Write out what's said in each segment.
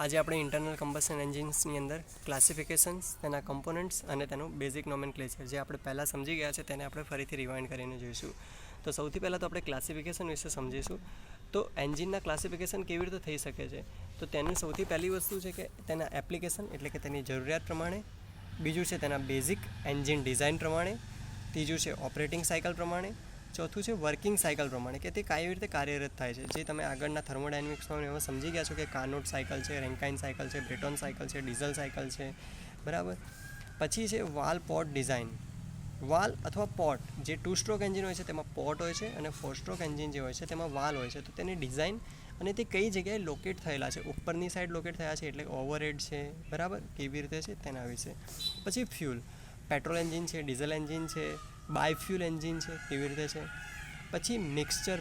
આજે આપણે internal combustion એન્જિન્સની અંદર ક્લાસિફિકેશન્સ, તેના કમ્પોનન્ટ્સ અને તેનું બેઝિક નોમેનક્લેચર જે આપણે પહેલાં સમજી ગયા છે તેને આપણે ફરીથી રિવાઇન્ડ કરીને જોઈશું. તો સૌથી પહેલાં તો આપણે ક્લાસિફિકેશન વિશે સમજીશું. તો એન્જિનના ક્લાસિફિકેશન કેવી રીતે થઈ શકે છે? તો તેની સૌથી પહેલી વસ્તુ છે કે તેના એપ્લિકેશન એટલે કે તેની જરૂરિયાત પ્રમાણે, બીજું છે તેના બેઝિક એન્જિન ડિઝાઇન પ્રમાણે, ત્રીજું છે ઓપરેટિંગ સાયકલ પ્રમાણે, ચોથું છે વર્કિંગ સાયકલ પ્રમાણે કે તે કઈ રીતે કાર્યરત થાય છે. જે તમે આગળના થર્મોડાયનેમિક્સમાં એમાં સમજી ગયા છો કે કાર્નોટ સાયકલ છે, રેન્કાઇન સાયકલ છે, બ્રેટોન સાયકલ છે, ડીઝલ સાયકલ છે, બરાબર. પછી છે વાલ પોટ ડિઝાઇન. વાલ અથવા પોટ, જે 2 સ્ટ્રોક એન્જિન હોય છે તેમાં પોટ હોય છે અને 4 સ્ટ્રોક એન્જિન જે હોય છે તેમાં વાલ હોય છે. તો તેની ડિઝાઇન અને તે કઈ જગ્યાએ લોકેટ થયેલા છે, ઉપરની સાઈડ લોકેટ થયા છે એટલે ઓવરહેડ છે, બરાબર, કેવી રીતે છે તેના વિશે. પછી ફ્યુલ, પેટ્રોલ એન્જિન છે, ડીઝલ એન્જિન છે, બાયફ્યુલ એન્જિન છે, કેવી રીતે છે. પછી મિક્સચર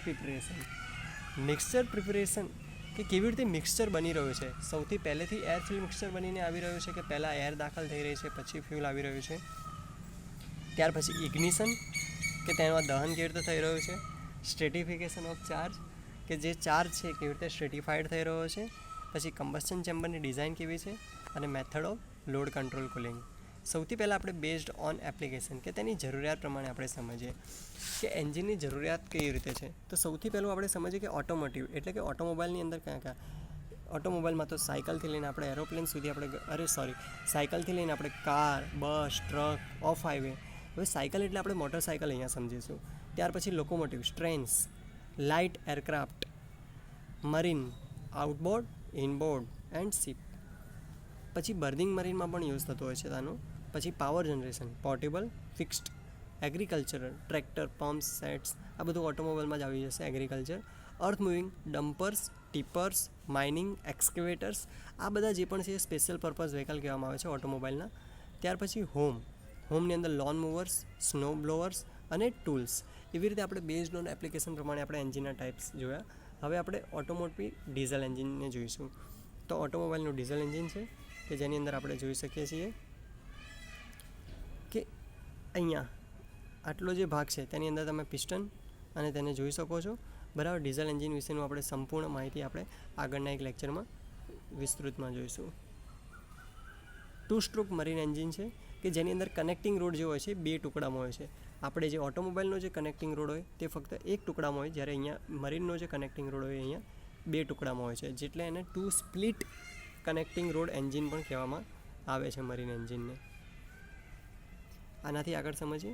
પ્રિપરેશન કે કેવી રીતે મિક્સચર બની રહ્યું છે. સૌથી પહેલેથી એર ફ્યુલ મિક્સચર બનીને આવી રહ્યું છે કે પહેલાં એર દાખલ થઈ રહી છે પછી ફ્યુલ આવી રહ્યું છે. ત્યાર પછી ઇગ્નિશન કે તેમાં દહન કેવી રીતે થઈ રહ્યું છે. સ્ટ્રેટિફિકેશન ઓફ ચાર્જ કે જે ચાર્જ છે કેવી રીતે સ્ટ્રેટિફાઈડ થઈ રહ્યો છે. પછી કમ્બસ્શન ચેમ્બરની ડિઝાઇન કેવી છે અને method of load control cooling. સૌથી પહેલાં આપણે બેઝડ ઓન એપ્લિકેશન કે તેની જરૂરિયાત પ્રમાણે આપણે સમજીએ કે એન્જિનની જરૂરિયાત કેવી રીતે છે. તો સૌથી પહેલું આપણે સમજીએ કે ઓટોમોટિવ એટલે કે ઓટોમોબાઈલની અંદર ક્યાં ઓટોમોબાઈલમાં તો સાયકલથી લઈને આપણે એરોપ્લેન સુધી સાયકલથી લઈને આપણે car, bus, truck, of highway. હવે સાયકલ એટલે આપણે મોટરસાયકલ અહીંયા સમજીશું. ત્યાર પછી locomotive, trains, light aircraft, marine, outboard, inboard and ship. પછી બર્નિંગ મરીનમાં પણ યુઝ થતો હોય છે તાનું. પછી power generation, portable, fixed, agricultural, tractor, pumps, sets, આ બધું ઓટોમોબાઈલમાં જ આવી જશે. Agriculture, earth moving, dumpers, tippers, mining, excavators, આ બધા જે પણ છે સ્પેશિયલ પર્પઝ વ્હીકલ કહેવામાં આવે છે ઓટોમોબાઈલના. ત્યાર પછી હોમની અંદર લોન મૂવર્સ, સ્નો બ્લોઅર્સ અને ટૂલ્સ. એવી રીતે આપણે બેઝડ ઓન એપ્લિકેશન પ્રમાણે આપણે એન્જિનના ટાઈપ્સ જોયા. હવે આપણે ઓટોમોટિવ ડીઝલ એન્જિનને જોઈશું. તો ઓટોમોબાઈલનું ડીઝલ એન્જિન છે કે જેની અંદર આપણે જોઈ શકીએ છીએ કે અહીંયા આટલો જે ભાગ છે તેની અંદર તમે પિસ્ટન અને તેને જોઈ શકો છો, બરાબર. ડીઝલ એન્જિન વિશેનું આપણે સંપૂર્ણ માહિતી આપણે આગળના એક લેક્ચરમાં વિસ્તૃતમાં જોઈશું. 2 સ્ટ્રોક મરીન એન્જિન છે કે જેની અંદર કનેક્ટિંગ રોડ જે હોય છે 2 ટુકડામાં હોય છે. આપણે જે ઓટોમોબાઈલનો જે કનેક્ટિંગ રોડ હોય તે ફક્ત 1 ટુકડામાં હોય, જ્યારે અહીંયા મરીનનો જે કનેક્ટિંગ રોડ હોય અહીંયા 2 ટુકડામાં હોય છે, જેટલે એને 2 સ્પ્લિટ કનેક્ટિંગ રોડ એન્જિન પણ કહેવામાં આવે છે મરીન એન્જિનને. આનાથી આગળ સમજીએ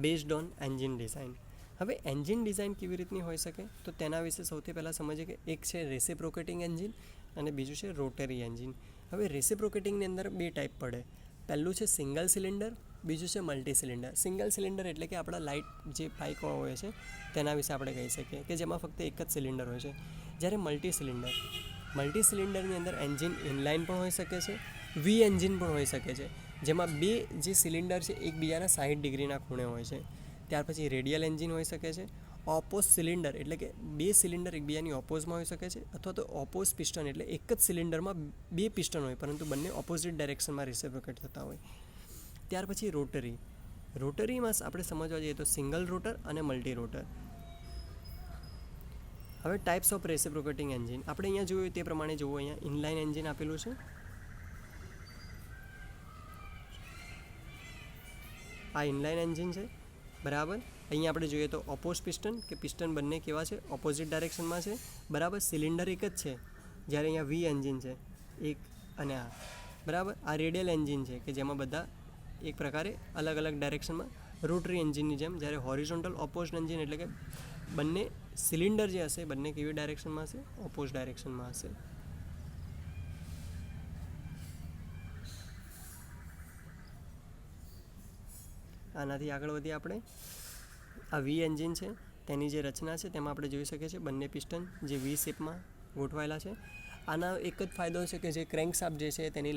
બેઝડ ઓન એન્જિન ડિઝાઇન. હવે એન્જિન ડિઝાઇન કેવી રીતની હોઈ શકે તો તેના વિશે સૌથી પહેલાં સમજીએ કે એક છે રેસિપ્રોકેટિંગ એન્જિન અને બીજું છે રોટરી એન્જિન. હવે રેસિપ્રોકેટિંગની અંદર 2 ટાઈપ પડે. પહેલું છે સિંગલ સિલિન્ડર, બીજું છે મલ્ટી સિલિન્ડર. સિંગલ સિલિન્ડર એટલે કે આપણા લાઇટ જે બાઇકો હોય છે તેના વિશે આપણે કહી શકીએ કે જેમાં ફક્ત એક જ સિલિન્ડર હોય છે. જ્યારે મલ્ટી સિલિન્ડરની અંદર એન્જિન ઇનલાઇન પણ હોઈ શકે છે, વી એન્જિન પણ હોઈ શકે છે, જેમાં 2 જે સિલિન્ડર છે એકબીજાના 60 ડિગ્રીના ખૂણે હોય છે. ત્યાર પછી રેડિયલ એન્જિન હોઈ શકે છે. ઓપોઝ સિલિન્ડર એટલે કે 2 સિલિન્ડર એકબીજાની ઓપોઝમાં હોઈ શકે છે, અથવા તો ઓપોઝ પિસ્ટન એટલે એક જ સિલિન્ડરમાં 2 પિસ્ટન હોય પરંતુ બંને ઓપોઝિટ ડાયરેક્શનમાં રેસિપ્રોકેટ થતા હોય. ત્યાર પછી રોટરીમાં આપણે સમજવા જઈએ તો સિંગલ રોટર અને મલ્ટી રોટર. હવે ટાઈપ્સ ઓફ રેસિપ્રોકેટિંગ એન્જિન આપણે અહીંયા જોયું તે પ્રમાણે જુઓ. અહીંયા ઇનલાઇન એન્જિન આપેલું છે. આ ઇનલાઇન એન્જિન છે, બરાબર. અહીંયા આપણે જોઈએ તો ઓપોઝ પિસ્ટન કે પિસ્ટન બંને કેવા છે, ઓપોઝિટ ડાયરેક્શનમાં છે, બરાબર. સિલિન્ડર એક જ છે, જ્યારે અહીંયા વી એન્જિન છે એક અને આ, બરાબર. આ રેડિયલ એન્જિન છે કે જેમાં બધા એક પ્રકારે અલગ અલગ ડાયરેક્શનમાં રોટરી એન્જિનની જેમ. જ્યારે હોરિઝોન્ટલ ઓપોઝ એન્જિન એટલે કે બંને સિલિન્ડર જે હશે બંને કેવી ડાયરેક્શનમાં હશે, ઓપોઝ ડાયરેક્શનમાં હશે. આનાથી આગળ વધીએ આપણે. આ વી એન્જિન છે તેની જે રચના છે તેમાં આપણે જોઈ શકીએ છીએ બંને પિસ્ટન જે વી શેપમાં ગોઠવાયેલા છે. આના એક જ ફાયદો છે કે જે ક્રેન્કશાફ્ટ જે છે તેની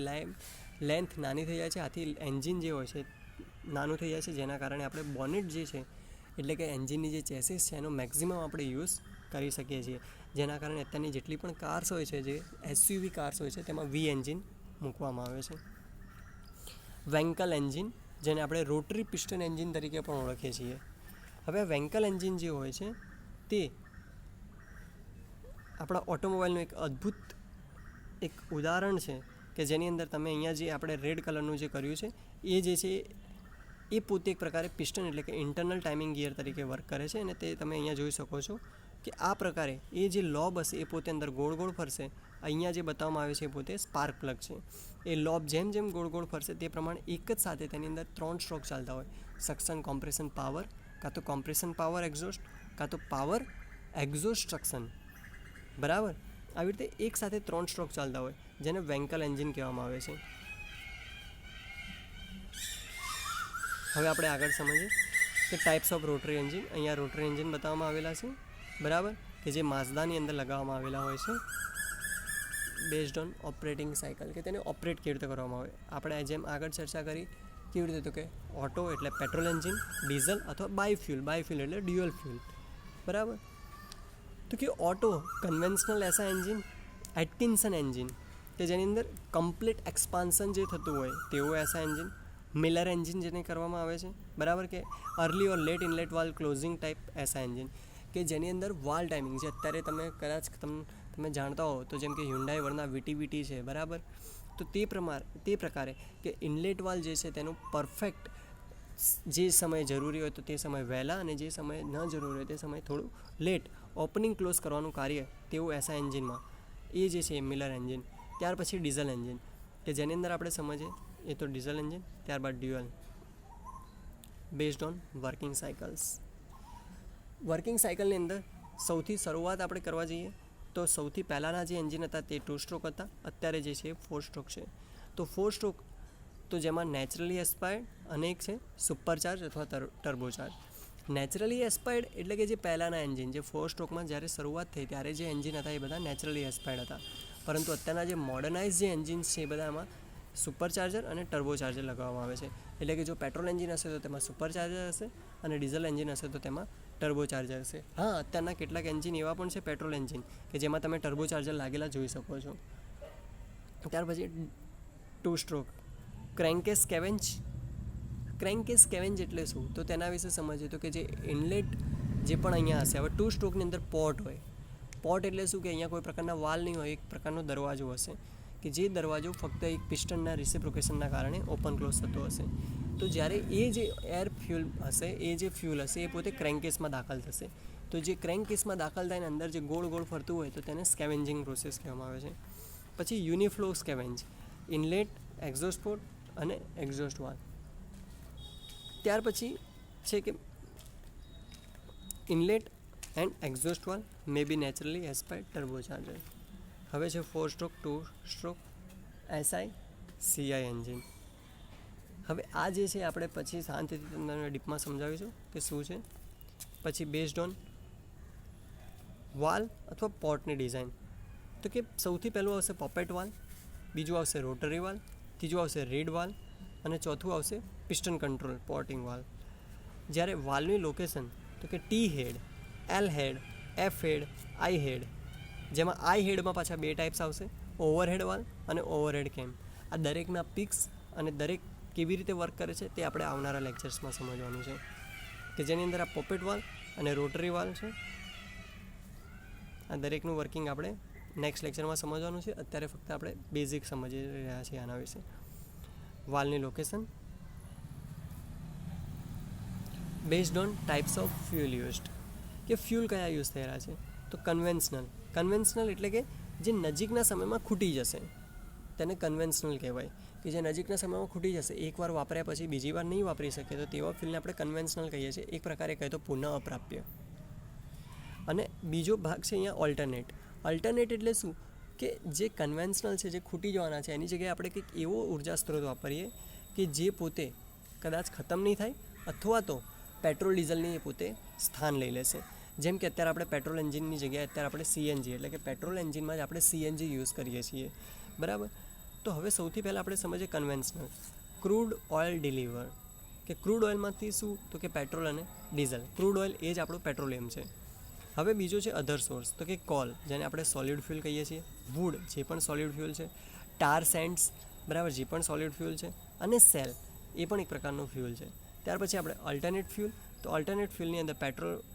લેન્થ નાની થઈ જાય છે, આથી એન્જિન જે હોય છે નાનું થઈ જાય છે, જેના કારણે આપણે બોનેટ જે છે એટલે કે એન્જિનની જે ચેસિસ છે એનો મેક્સિમમ આપણે યુઝ કરી શકીએ છીએ. જેના કારણે અત્યારની જેટલી પણ કાર્સ હોય છે, જે એસયુવી કાર્સ હોય છે, તેમાં વી એન્જિન મૂકવામાં આવે છે. વેન્કલ એન્જિન, જેને આપણે રોટરી પિસ્ટન એન્જિન તરીકે પણ ઓળખીએ છીએ. હવે વેન્કલ એન્જિન જે હોય છે તે આપણા ઓટોમોબાઈલનું એક અદ્ભુત એક ઉદાહરણ છે કે જેની અંદર તમે અહીંયા જે આપણે રેડ કલરનું જે કર્યું છે એ જે છે એ પોતે એક પ્રકારે પિસ્ટન એટલે કે ઇન્ટરનલ ટાઇમિંગ ગિયર તરીકે વર્ક કરે છે અને તે તમે અહીંયા જોઈ શકો છો કે આ પ્રકારે એ જે લોબ હશે એ પોતે અંદર ગોળ ગોળ ફરશે. અહીંયા જે બતાવવામાં આવે છે એ પોતે સ્પાર્ક પ્લગ છે. એ લોબ જેમ જેમ ગોળ ગોળ ફરશે તે પ્રમાણે એક જ સાથે તેની અંદર 3 સ્ટ્રોક ચાલતા હોય. સક્શન, કોમ્પ્રેશન, પાવર, કાં તો કોમ્પ્રેશન પાવર એક્ઝોસ્ટ, કાં તો પાવર એક્ઝોસ્ટ સક્શન. બરાબર, આવી રીતે એક સાથે 3 સ્ટ્રોક ચાલતા હોય જેને વેન્કલ એન્જિન કહેવામાં આવે છે. હવે આપણે આગળ સમજીએ કે ટાઈપ્સ ઓફ રોટરી એન્જિન. અહીંયા રોટરી એન્જિન બતાવવામાં આવેલા છે, બરાબર, કે જે માઝદાની અંદર લગાવવામાં આવેલા હોય છે બેઝડ ઓન ઓપરેટિંગ સાયકલ, કે તેને ઓપરેટ કેવી રીતે કરવામાં આવે. આપણે જેમ આગળ ચર્ચા કરી કેવી રીતે, તો કે ઓટો એટલે પેટ્રોલ એન્જિન, ડીઝલ અથવા બાયફ્યુલ એટલે ડ્યુઅલ ફ્યુલ. બરાબર, તો કે auto conventional SI engine, Atkinson engine કે જેની અંદર કમ્પ્લીટ એક્સપાન્શન જે થતું હોય તેવું એસઆઈ એન્જિન, મિલર એન્જિન જેને કરવામાં આવે છે, બરાબર, કે અર્લી ઓર લેટ ઇનલેટ વાલ ક્લોઝિંગ ટાઈપ એસઆઈ એન્જિન કે જેની અંદર વાલ ટાઈમિંગ જે અત્યારે તમે કદાચ તમે જાણતા હો તો જેમ કે હ્યુન્ડાઈ વર્ના વીટી છે, બરાબર, તો તે પ્રકારે કે ઇનલેટ વાલ જે છે તેનું પરફેક્ટ જે સમય જરૂરી હોય તો તે સમય વહેલા અને જે સમય ન જરૂરી હોય તે સમય થોડું લેટ ઓપનિંગ ક્લોઝ કરવાનું કાર્ય તેવું એસઆઈ એન્જિનમાં એ જે છે મિલર એન્જિન. ત્યાર પછી ડીઝલ એન્જિન કે જેની અંદર આપણે સમજીએ એ તો ડીઝલ એન્જિન, ત્યારબાદ dual based on working cycles. Working સાયકલની અંદર સૌથી શરૂઆત આપણે કરવા જઈએ તો સૌથી પહેલાંના જે એન્જિન હતા તે 2 સ્ટ્રોક હતા, અત્યારે જે છે 4 સ્ટ્રોક છે. તો 4 સ્ટ્રોક તો જેમાં નેચરલી એસ્પાયર્ડ અને એક છે સુપરચાર્જ અથવા ટર્બોચાર્જ. નેચરલી એસ્પાયર્ડ એટલે કે જે પહેલાંના એન્જિન જે 4 સ્ટ્રોકમાં જ્યારે શરૂઆત થઈ ત્યારે જે એન્જિન હતા એ બધા નેચરલી એસ્પાયર્ડ હતા, પરંતુ અત્યારના જે મોડર્નાઇઝ જે એન્જિન્સ છે એ બધામાં સુપરચાર્જર અને ટર્બોચાર્જર લગાવવામાં આવે છે. એટલે કે જો પેટ્રોલ એન્જિન હશે તો તેમાં સુપરચાર્જર હશે અને ડીઝલ એન્જિન હશે તો તેમાં ટર્બોચાર્જર હશે. હા, અત્યારના કેટલાક એન્જિન એવા પણ છે પેટ્રોલ એન્જિન કે જેમાં તમે ટર્બોચાર્જર લાગેલા જોઈ શકો છો. ત્યાર પછી 2 સ્ટ્રોક ક્રેન્કેસ સ્કેવેન્જ એટલે શું તો તેના વિશે સમજીએ તો કે જે ઇનલેટ જે પણ અહીંયા હશે. હવે 2 સ્ટ્રોકની અંદર પોર્ટ હોય. પોર્ટ એટલે શું કે અહીંયા કોઈ પ્રકારના વાલ નહીં હોય, એક પ્રકારનો દરવાજો હશે કે જે દરવાજો ફક્ત એક પિસ્ટનના રિસિપ્રોકેશનના કારણે ઓપન ક્લોઝ થતો હશે. તો જ્યારે એ જે એર ફ્યુલ હશે એ જે ફ્યુલ હશે એ પોતે ક્રેન્કેસમાં દાખલ થશે. તો જે ક્રેન્કેસમાં દાખલ થાય અંદર જે ગોળ ગોળ ફરતું હોય તો તેને સ્કેવેન્જિંગ પ્રોસેસ કહેવામાં આવે છે. પછી uniflow scavenge, inlet, exhaust port અને એક્ઝોસ્ટ વાલ્વ. ત્યાર પછી છે કે inlet and exhaust valve may be naturally aspired turbocharger. હવે છે 4 stroke 2 stroke SI CI engine. હવે આ જે છે આપણે પછી શાંતિથી તમને ડીપમાં સમજાવીશું કે શું છે. પછી બેઝડ ઓન વાલ અથવા પોર્ટની ડિઝાઇન તો કે સૌથી પહેલું આવશે પોપેટ વાલ, બીજું આવશે રોટરી વાલ, ત્રીજું આવશે રીડ વાલ અને ચોથું આવશે પિસ્ટન કંટ્રોલ પોર્ટિંગ વાલ. જ્યારે વાલની લોકેશન તો કે ટી હેડ, એલ હેડ, એફ હેડ, આઈ હેડ, જેમાં આઈ હેડમાં પાછા 2 ટાઈપ્સ આવશે, ઓવરહેડ વાલ અને ઓવરહેડ કેમ. આ દરેકના પિક્સ અને દરેક કેવી રીતે વર્ક કરે છે તે આપણે આવનારા લેક્ચર્સમાં સમજવાનું છે કે જેની અંદર આ પોપેટ વાલ અને રોટરી વાલ છે. આ દરેકનું વર્કિંગ આપણે નેક્સ્ટ લેક્ચરમાં સમજવાનું છે. અત્યારે ફક્ત આપણે બેઝિક સમજી રહ્યા છીએ આના વિશે. વાલની location based on types of fuel used કે ફ્યુલ કયા યુઝ થઈ રહ્યા છે તો કન્વેન્શનલ એટલે કે જે નજીકના સમયમાં ખૂટી જશે તેને કન્વેન્શનલ કહેવાય કે જે નજીકના સમયમાં ખૂટી જશે, એકવાર વાપર્યા પછી બીજી વાર નહીં વાપરી શકે તો તેવા ફ્યુલને આપણે કન્વેન્શનલ કહીએ છીએ. એક પ્રકારે કહે તો પુનઃ અપ્રાપ્ય. અને બીજો ભાગ છે અહીંયા અલ્ટરનેટ એટલે શું કે જે કન્વેન્શનલ છે જે ખૂટી જવાના છે એની જગ્યાએ આપણે કંઈક એવો ઉર્જા સ્ત્રોત વાપરીએ કે જે પોતે કદાચ ખતમ નહીં થાય અથવા તો પેટ્રોલ ડીઝલની એ પોતે સ્થાન લઈ લેશે. જેમ કે અત્યારે આપણે પેટ્રોલ એન્જિનની જગ્યાએ અત્યારે આપણે સીએનજી એટલે કે પેટ્રોલ એન્જિનમાં જ આપણે સીએનજી યુઝ કરીએ છીએ, બરાબર. તો હવે સૌથી પહેલાં આપણે સમજીએ કન્વેન્શનલ ક્રૂડ ઓઇલ ડિલિવર કે ક્રૂડ ઓઇલમાંથી શું તો કે પેટ્રોલ અને ડીઝલ. ક્રૂડ ઓઇલ એ જ આપણું પેટ્રોલિયમ છે. હવે બીજો છે અધર સોર્સ તો કે કોલ જેને આપણે સોલિડ ફ્યુલ કહીએ છીએ, વુડ જે પણ સોલિડ ફ્યુલ છે, ટાર સેન્ડ્સ બરાબર જે પણ સોલિડ ફ્યુલ છે અને સેલ એ પણ એક પ્રકારનું ફ્યુલ છે. ત્યાર પછી આપણે અલ્ટરનેટ ફ્યુલ તો અલ્ટરનેટ ફ્યુલની અંદર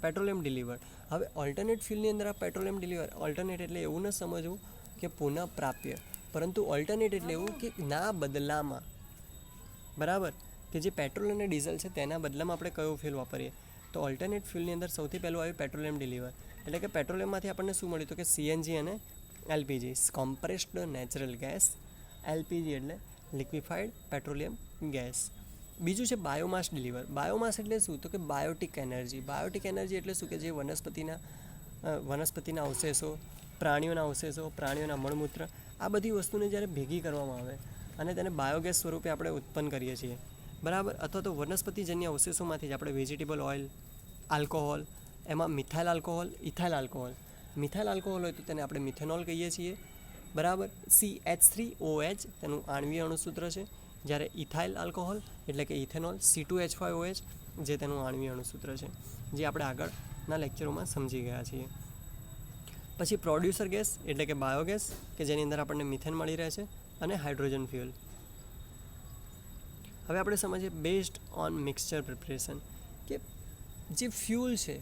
પેટ્રોલિયમ ડિલિવર. હવે અલ્ટરનેટ ફ્યુલની અંદર આ પેટ્રોલિયમ ડિલિવર અલ્ટરનેટ એટલે એવું ન સમજવું કે પુનઃ પ્રાપ્ય પરંતુ ઓલ્ટરનેટ એટલે એવું કે ના બદલામાં, બરાબર, કે જે પેટ્રોલ અને ડીઝલ છે તેના બદલામાં આપણે કયો ફ્યુલ વાપરીએ. તો ઓલ્ટરનેટ ફ્યુલની અંદર સૌથી પહેલું આવ્યું પેટ્રોલિયમ ડિલીવર. એટલે કે પેટ્રોલિયમમાંથી આપણને શું મળ્યું? તો કે સીએનજી અને LPG, compressed natural gas. LPG એટલે લિક્વિફાઈડ પેટ્રોલિયમ ગેસ. બીજું છે બાયોમાસ ડિલીવર. બાયોમાસ એટલે શું? તો કે બાયોટિક એનર્જી. બાયોટિક એનર્જી એટલે શું? કે જે વનસ્પતિના અવશેષો, પ્રાણીઓના અવશેષો, પ્રાણીઓના મળમૂત્ર, આ બધી વસ્તુને જ્યારે ભેગી કરવામાં આવે અને તેને બાયોગેસ સ્વરૂપે આપણે ઉત્પન્ન કરીએ છીએ, બરાબર. અથવા તો વનસ્પતિજન્ય અવશેષોમાંથી જ આપણે વેજીટેબલ ઓઇલ, આલ્કોહોલ, એમાં methyl alcohol, ethyl alcohol. Methyl alcohol હોય તો તેને આપણે મિથેનોલ કહીએ છીએ, બરાબર. CH3OH તેનું આણ્વીય અણુસૂત્ર છે. જ્યારે ઇથાઇલ આલ્કોહોલ એટલે કે ઇથેનોલ, C2H5OH જે તેનું આણ્વીય અણુસૂત્ર છે, જે આપણે આગળના લેક્ચરોમાં સમજી ગયા છીએ. પછી પ્રોડ્યુસર ગેસ એટલે કે બાયોગેસ, કે જેની અંદર આપણને મિથેન મળી રહે છે, અને હાઇડ્રોજન ફ્યુઅલ. હવે આપણે સમજીએ બેઝડ ઓન મિક્સચર પ્રિપરેશન, કે જે ફ્યુઅલ છે,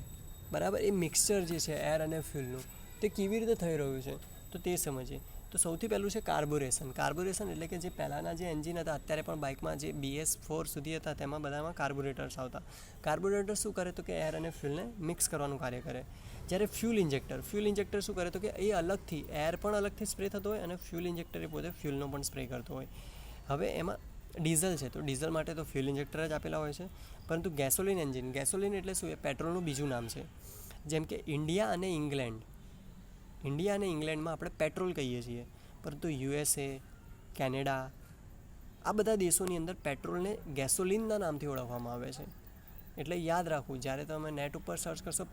બરાબર, એ મિક્સચર જે છે એર અને ફ્યુઅલનું, તે કેવી રીતે થઈ રહ્યું છે તો તે સમજીએ. તો સૌથી પહેલું છે કાર્બોરેશન. કાર્બોરેશન એટલે કે જે પહેલાંના જે એન્જિન હતા, અત્યારે પણ બાઇકમાં જે BS4 સુધી હતા, તેમાં બધામાં કાર્બોરેટર્સ આવતા. કાર્બોરેટર શું કરે? તો કે એર અને ફ્યુઅલને મિક્સ કરવાનું કાર્ય કરે. જ્યારે ફ્યુઅલ ઇન્જેક્ટર શું કરે? તો કે એ અલગથી, એર પણ અલગથી સ્પ્રે થતો હોય અને ફ્યુઅલ ઇન્જેક્ટર એ પોતે ફ્યુઅલનો પણ સ્પ્રે કરતો હોય. હવે એમાં ડીઝલ છે, તો ડીઝલ માટે તો ફ્યુઅલ ઇન્જેક્ટર જ આપેલા હોય છે. પરંતુ ગેસોલિન એન્જિન, ગેસોલિન એટલે શું? એ પેટ્રોલનું બીજું નામ છે. જેમ કે ઇન્ડિયા અને ઇંગ્લેન્ડમાં આપણે પેટ્રોલ કહીએ છીએ, પરંતુ USA, કેનેડા, આ બધા દેશોની અંદર પેટ્રોલને ગેસોલિનના નામથી ઓળખવામાં આવે છે. એટલે યાદ રાખવું, જ્યારે તમે નેટ ઉપર સર્ચ કરશો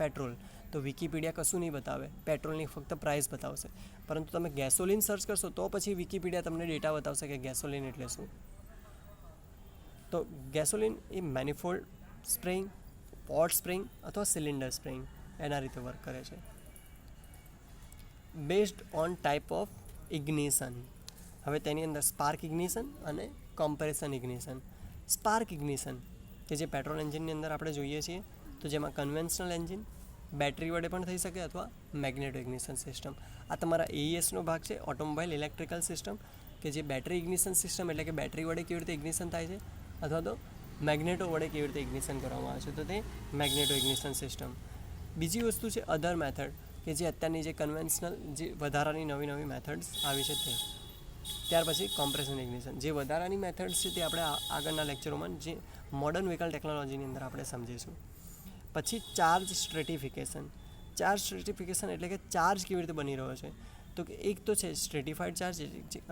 પેટ્રોલ, તો વિકીપીડિયા કશું નહીં બતાવે, પેટ્રોલની ફક્ત પ્રાઇસ બતાવશે. પરંતુ તમે ગેસોલિન સર્ચ કરશો તો પછી વિકીપીડિયા તમને ડેટા બતાવશે કે ગેસોલિન એટલે શું. તો ગેસોલિન એ મેનિફોલ્ડ સ્પ્રેઇંગ, પોટ સ્પ્રેઇંગ અથવા સિલિન્ડર સ્પ્રેઇંગ, એના રીતે વર્ક કરે છે. Based on type of ignition. હવે તેની અંદર સ્પાર્ક ઇગ્નિશન અને કોમ્પ્રેશન ઇગ્નિશન. સ્પાર્ક ઇગ્નિશન કે જે પેટ્રોલ એન્જિનની અંદર આપણે જોઈએ છીએ, તો જેમાં કન્વેન્શનલ એન્જિન બેટરી વડે પણ થઈ શકે અથવા મેગ્નેટો ઇગ્નિશન સિસ્ટમ. આ તમારા AESનો ભાગ છે, ઓટોમોબાઈલ ઇલેક્ટ્રિકલ સિસ્ટમ, કે જે બેટરી ઇગ્નિશન સિસ્ટમ એટલે કે બેટરી વડે કેવી રીતે ઇગ્નિશન થાય છે, અથવા તો મેગ્નેટો વડે કેવી રીતે ઇગ્નિશન કરવામાં આવે છે, તો તે મેગ્નેટો ઇગ્નિશન સિસ્ટમ. બીજી વસ્તુ છે અધર મેથડ, કે જે અત્યારની જે કન્વેન્શનલ, જે વધારાની નવી મેથડ્સ આવી છે તે. ત્યાર પછી કોમ્પ્રેશન ઇગ્નિશન, જે વધારાની મેથડ્સ છે તે આપણે આગળના લેક્ચરોમાં જે મોડર્ન વ્હીકલ ટેકનોલોજીની અંદર આપણે સમજીશું. પછી ચાર્જ સ્ટ્રેટિફિકેશન. ચાર્જ સ્ટ્રેટિફિકેશન એટલે કે ચાર્જ કેવી રીતે બની રહ્યો છે, તો કે એક તો છે સ્ટ્રેટિફાઈડ ચાર્જ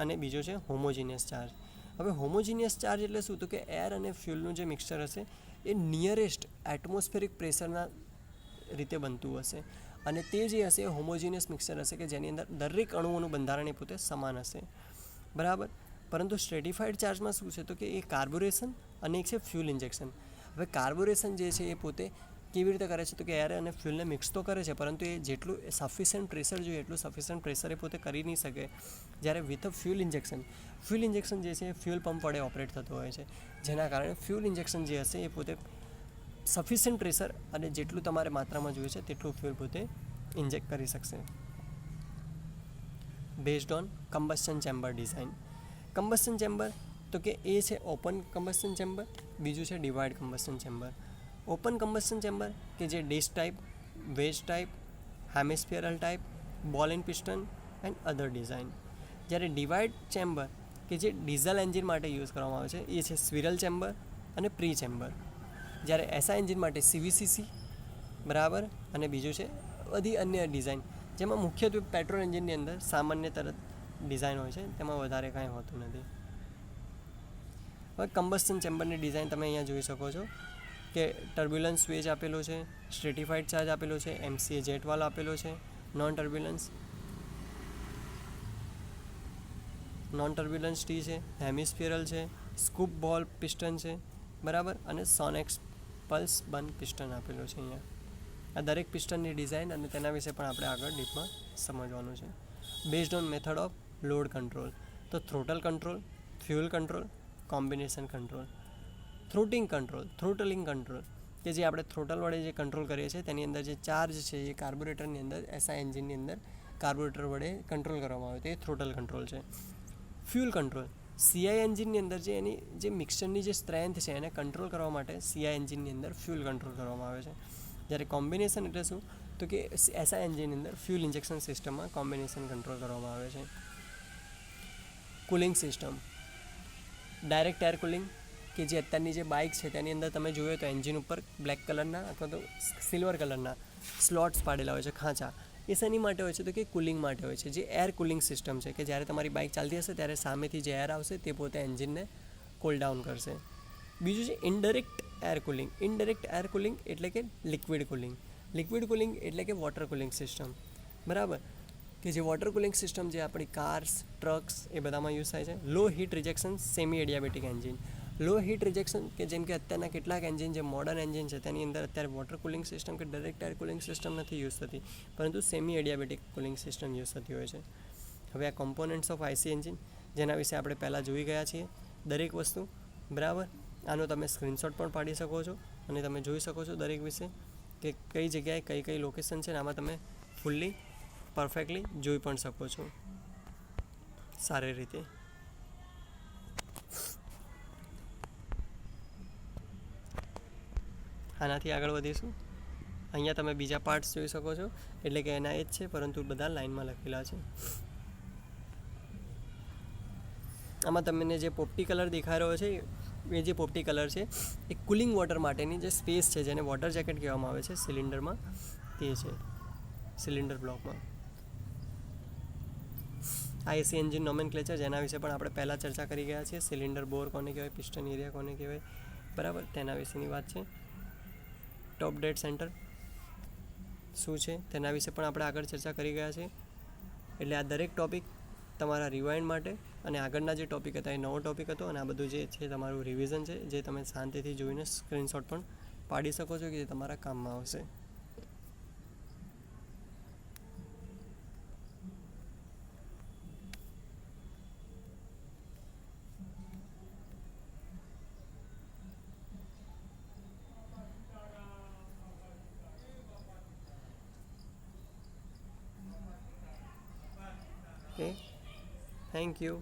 અને બીજો છે હોમોજીનિયસ ચાર્જ. હવે હોમોજીનિયસ ચાર્જ એટલે શું? તો કે એર અને ફ્યુઅલનું જે મિક્સચર હશે એ નિયરેસ્ટ એટમોસ્ફેરિક પ્રેશરના રીતે બનતું હશે, અને તે જે હશે એ હોમોજીનિયસ મિક્સચર હશે કે જેની અંદર દરેક અણુઓનું બંધારણ એ પોતે સમાન હશે, બરાબર. પરંતુ સ્ટ્રેટિફાઈડ ચાર્જમાં શું છે? તો કે એ કાર્બોરેશન અને એક છે ફ્યુઅલ ઇન્જેક્શન. હવે કાર્બોરેશન જે છે એ પોતે કેવી રીતે કરે છે? તો કે એર અને ફ્યુઅલને મિક્સ તો કરે છે, પરંતુ એ જેટલું સફિશિયન્ટ પ્રેશર જોઈએ એટલું સફિશિયન્ટ પ્રેશર એ પોતે કરી નહીં શકે. જ્યારે વિથ અ ફ્યુઅલ ઇન્જેક્શન જે છે એ ફ્યુઅલ પંપ વડે ઓપરેટ થતો હોય છે, જેના કારણે ફ્યુઅલ ઇન્જેક્શન જે હશે એ પોતે સફિશિયન્ટ પ્રેશર અને જેટલું તમારે માત્રામાં જોઈએ છે તેટલું ફ્યુઅલ પોતે ઇન્જેક્ટ કરી શકશે. Based on combustion chamber design. Combustion chamber તો કે એ છે ઓપન કમ્બસ્શન ચેમ્બર, બીજું છે divide combustion chamber. Open combustion chamber કે જે disc type, wedge type, hemispherical type, ball and piston and other design. જ્યારે ડિવાઇડ ચેમ્બર કે જે ડીઝલ એન્જિન માટે યુઝ કરવામાં આવે છે એ છે સ્વિરલ ચેમ્બર અને પ્રી ચેમ્બર. જ્યારે SI એન્જિન માટે CVCC, બરાબર, અને બીજું છે બધી અન્ય ડિઝાઇન, જેમાં મુખ્યત્વે પેટ્રોલ એન્જિનની અંદર સામાન્ય તરત ડિઝાઇન હોય છે, તેમાં વધારે કાંઈ હોતું નથી. હવે કમ્બસ્શન ચેમ્બરની ડિઝાઇન તમે અહીંયા જોઈ શકો છો કે ટર્બ્યુલન્સ સ્વેજ આપેલો છે, સ્ટ્રેટિફાઈડ ચાર્જ આપેલો છે, MCA જેટ વાલ્વ આપેલો છે, નોન ટર્બ્યુલન્સ T છે, હેમિસ્ફિયરલ છે, સ્કૂપ બોલ પિસ્ટન છે, બરાબર, અને સોનેક્સ પલ્સ બન પિસ્ટન આપેલો છે અહીંયા. આ દરેક પિસ્ટનની ડિઝાઇન અને તેના વિશે પણ આપણે આગળ ડીપમાં સમજવાનું છે. Based on method of load control, તો throttle control, fuel control, combination control. Throttling control કે જે આપણે થ્રોટલ વડે જે કંટ્રોલ કરીએ છીએ, તેની અંદર જે ચાર્જ છે એ કાર્બોરેટરની અંદર SI એન્જિનની અંદર કાર્બોરેટર વડે કંટ્રોલ કરવામાં આવે તે થ્રોટલ કંટ્રોલ છે. ફ્યુલ કંટ્રોલ, સીઆઈ એન્જિનની અંદર જે એની જે મિક્સચરની જે સ્ટ્રેન્થ છે એને કંટ્રોલ કરવા માટે સીઆઈ એન્જિનની અંદર ફ્યુલ કંટ્રોલ કરવામાં આવે છે. જ્યારે કોમ્બિનેશન એટલે શું, તો કે એસઆઈ એન્જિનની અંદર ફ્યુલ ઇન્જેક્શન સિસ્ટમમાં કોમ્બિનેશન કંટ્રોલ કરવામાં આવે છે. Cooling system, direct air cooling, કે જે અત્યારની જે બાઇક છે તેની અંદર તમે જોયો તો એન્જિન ઉપર બ્લેક કલરના અથવા તો સિલ્વર કલરના સ્લોટ્સ પાડેલા હોય છે, ખાંચા. એ શેની માટે હોય છે, તો કે કુલિંગ માટે હોય છે. જે એર કુલિંગ સિસ્ટમ છે કે જ્યારે તમારી બાઇક ચાલતી હશે ત્યારે સામેથી જે એર આવશે તે પોતે એન્જિનને કૂલ ડાઉન કરશે. બીજું છે indirect air cooling. Indirect air cooling એટલે કે લિક્વિડ કુલિંગ. લિક્વિડ કુલિંગ એટલે કે વોટર કુલિંગ સિસ્ટમ, બરાબર, કે જે વોટર કુલિંગ સિસ્ટમ જે આપણી કાર્સ, ટ્રક્સ એ બધામાં યુઝ થાય છે. Low heat rejection semi adiabatic engine. Low heat rejection કે જેમ કે અત્યારના કેટલાક એન્જિન જે મોડર્ન એન્જિન છે તેની અંદર અત્યારે વોટર કુલિંગ સિસ્ટમ કે ડાયરેક્ટ એર કુલિંગ સિસ્ટમ નથી યુઝ થતી, પરંતુ semi adiabatic cooling system use થતી હોય છે. હવે આ કોમ્પોનન્ટ્સ ઓફ આઈસી એન્જિન જેના વિશે આપણે પહેલાં જોઈ ગયા છીએ દરેક વસ્તુ, બરાબર. આનો તમે સ્ક્રીનશોટ પણ પાડી શકો છો અને તમે જોઈ શકો છો દરેક વિશે કે કઈ જગ્યાએ કઈ કઈ લોકેશન છે, આમાં તમે ફૂલ્લી પરફેક્ટલી જોઈ પણ શકો છો સારી રીતે. આનાથી આગળ વધીશું. અહીંયા તમે બીજા પાર્ટ્સ જોઈ શકો છો, એટલે કે એના એ જ છે પરંતુ બધા લાઇનમાં લખેલા છે. આમાં તમને જે પોપટી કલર દેખાઈ રહ્યો છે એ જે પોપટી કલર છે એ કુલિંગ વોટર માટેની જે સ્પેસ છે જેને વોટર જેકેટ કહેવામાં આવે છે સિલિન્ડરમાં, તે છે સિલિન્ડર બ્લોકમાં. આ એસી એન્જિન નોમેનક્લેચર જેના વિશે પણ આપણે પહેલાં ચર્ચા કરી ગયા છીએ. સિલિન્ડર બોર કોને કહેવાય, પિસ્ટન એરિયા કોને કહેવાય, બરાબર, તેના વિશેની વાત છે. ટોપ ડેડ સેન્ટર શું છે તેના વિશે પણ આપણે આગળ ચર્ચા કરી ગયા છીએ. એટલે આ દરેક ટૉપિક તમારા રિવાઇન્ડ માટે અને આગળના જે ટૉપિક હતા એ નવો ટૉપિક હતો અને આ બધું જે છે તમારું રિવિઝન છે જે તમે શાંતિથી જોઈને સ્ક્રીનશોટ પણ પાડી શકો છો કે જે તમારા કામમાં આવશે. Okay, thank you.